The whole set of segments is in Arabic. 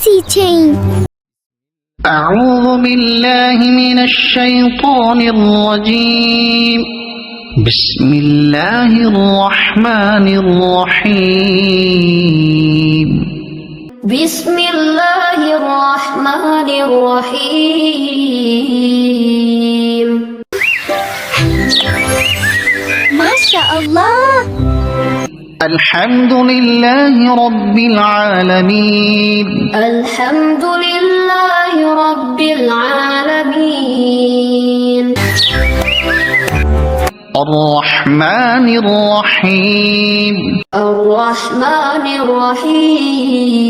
daisy chain. أعوذ بالله من الشيطان الرجيم. بسم الله الرحمن الرحيم. بسم الله الرحمن الرحيم. ما شاء الله. الحمد لله رب العالمين. الحمد لله رب العالمين. الرحمن الرحيم. الرحمن الرحيم.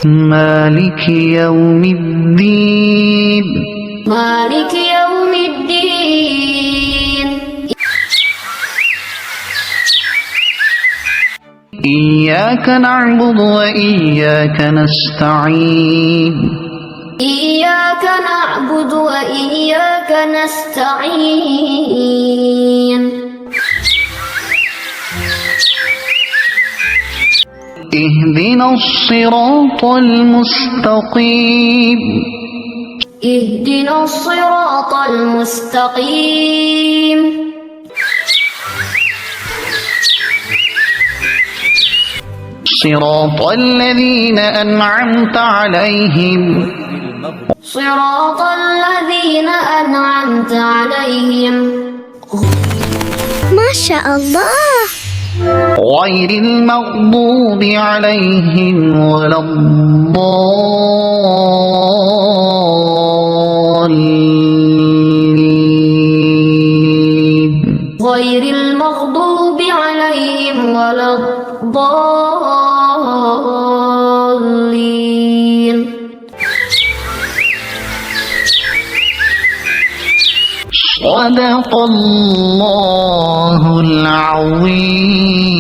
مالك يوم الدين. مالك يوم الدين. إياك نعبد وإياك نستعين. إياك نعبد وإياك نستعين. اهدنا الصراط المستقيم. اهدنا الصراط المستقيم. صراط الذين أنعمت عليهم. صراط الذين أنعمت عليهم. ما شاء الله. غير المغضوب عليهم ولا الضالين. غير المغضوب عليهم ولا الضالين. صدق الله العظيم.